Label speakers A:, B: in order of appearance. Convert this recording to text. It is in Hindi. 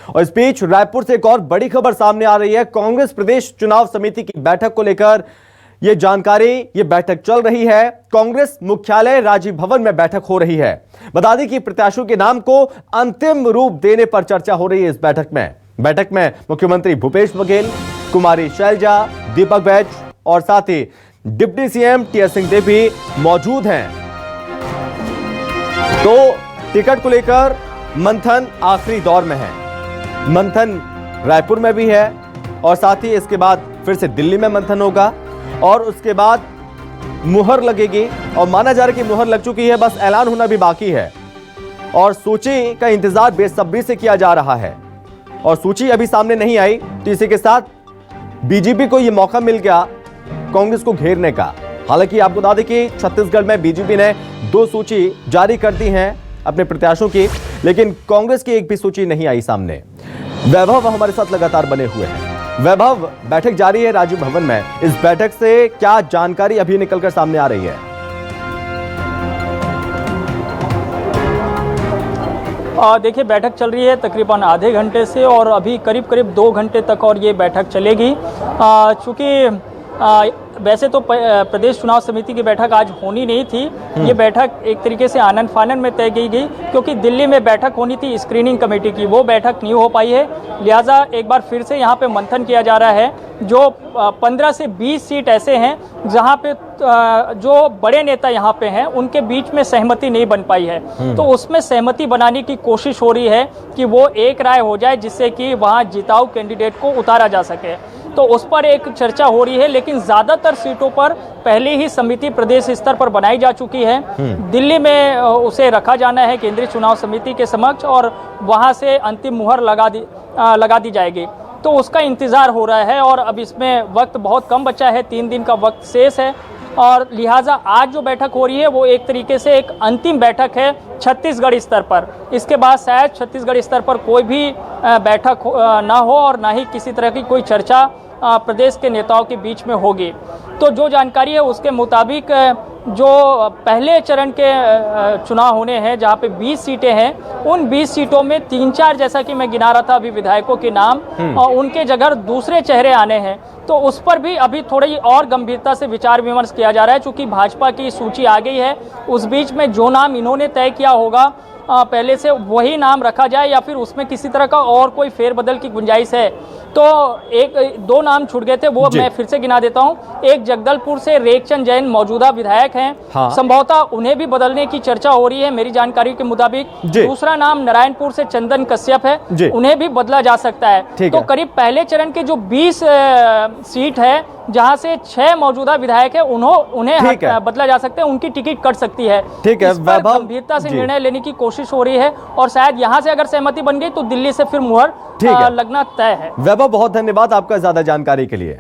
A: और इस बीच रायपुर से एक और बड़ी खबर सामने आ रही है। कांग्रेस प्रदेश चुनाव समिति की बैठक को लेकर यह जानकारी, ये बैठक चल रही है। कांग्रेस मुख्यालय राजीव भवन में बैठक हो रही है। बता दें कि प्रत्याशियों के नाम को अंतिम रूप देने पर चर्चा हो रही है। इस बैठक में मुख्यमंत्री भूपेश बघेल, कुमारी शैलजा, दीपक बैज और साथ ही डिप्टी सीएम टीएस सिंहदेव भी मौजूद हैं। तो टिकट को लेकर मंथन आखिरी दौर में है। मंथन रायपुर में भी है और साथ ही इसके बाद फिर से दिल्ली में मंथन होगा और उसके बाद मुहर लगेगी और माना जा रहा है कि मुहर लग चुकी है, बस ऐलान होना भी बाकी है और सूची का इंतजार बेसब्री से किया जा रहा है। और सूची अभी सामने नहीं आई तो इसी के साथ बीजेपी को यह मौका मिल गया कांग्रेस को घेरने का। हालांकि आपको बता दें कि छत्तीसगढ़ में बीजेपी ने 2 सूची जारी कर दी हैं अपने प्रत्याशियों की, लेकिन कांग्रेस की एक भी सूची नहीं आई सामने। वैभव हमारे साथ लगातार बने हुए हैं। वैभव, बैठक जारी है राजीव भवन में, इस बैठक से क्या जानकारी अभी निकलकर सामने आ रही है?
B: देखिए, बैठक चल रही है तकरीबन आधे घंटे से और अभी करीब 2 घंटे तक और ये बैठक चलेगी। चूँकि वैसे तो प्रदेश चुनाव समिति की बैठक आज होनी नहीं थी। ये बैठक एक तरीके से आनन फानन में तय की गई क्योंकि दिल्ली में बैठक होनी थी स्क्रीनिंग कमेटी की, वो बैठक नहीं हो पाई है। लिहाजा एक बार फिर से यहाँ पे मंथन किया जा रहा है। जो 15 से 20 सीट ऐसे हैं जहाँ पे जो बड़े नेता यहाँ पे हैं उनके बीच में सहमति नहीं बन पाई है, तो उसमें सहमति बनाने की कोशिश हो रही है कि वो एक राय हो जाए जिससे कि वहाँ जिताऊ कैंडिडेट को उतारा जा सके। तो उस पर एक चर्चा हो रही है, लेकिन ज़्यादातर सीटों पर पहले ही समिति प्रदेश स्तर पर बनाई जा चुकी है। दिल्ली में उसे रखा जाना है केंद्रीय चुनाव समिति के समक्ष और वहां से अंतिम मुहर लगा दी जाएगी। तो उसका इंतज़ार हो रहा है और अब इसमें वक्त बहुत कम बचा है, 3 दिन का वक्त शेष है और लिहाजा आज जो बैठक हो रही है वो एक तरीके से एक अंतिम बैठक है छत्तीसगढ़ स्तर पर। इसके बाद शायद छत्तीसगढ़ स्तर पर कोई भी बैठक ना हो और ना ही किसी तरह की कोई चर्चा प्रदेश के नेताओं के बीच में होगी। तो जो जानकारी है उसके मुताबिक जो पहले चरण के चुनाव होने हैं जहां पे 20 सीटें हैं, उन 20 सीटों में 3-4 जैसा कि मैं गिना रहा था अभी विधायकों के नाम और उनके जगह दूसरे चेहरे आने हैं। तो उस पर भी अभी थोड़ी और गंभीरता से विचार विमर्श किया जा रहा है। चूंकि भाजपा की सूची आ गई है, उस बीच में जो नाम इन्होंने तय किया होगा पहले से वही नाम रखा जाए या फिर उसमें किसी तरह का और कोई फेरबदल की गुंजाइश है। तो 2 नाम छूट गए थे, वो मैं फिर से गिना देता हूं। एक जगदलपुर से रेखचंद जैन मौजूदा विधायक हैं, संभवतः उन्हें भी बदलने की चर्चा हो रही है मेरी जानकारी के मुताबिक। दूसरा नाम नारायणपुर से चंदन कश्यप है, उन्हें भी बदला जा सकता है। तो करीब पहले चरण के जो 20 सीट है जहां से 6 मौजूदा विधायक है उन्हें बदला जा सकता है, उनकी टिकट कट सकती है।
A: ठीक है,
B: गंभीरता से निर्णय लेने की कोशिश हो रही है और शायद यहां से अगर सहमति बन गई तो दिल्ली से फिर मुहर लगना तय है।
A: वैभव, बहुत धन्यवाद आपका ज्यादा जानकारी के लिए।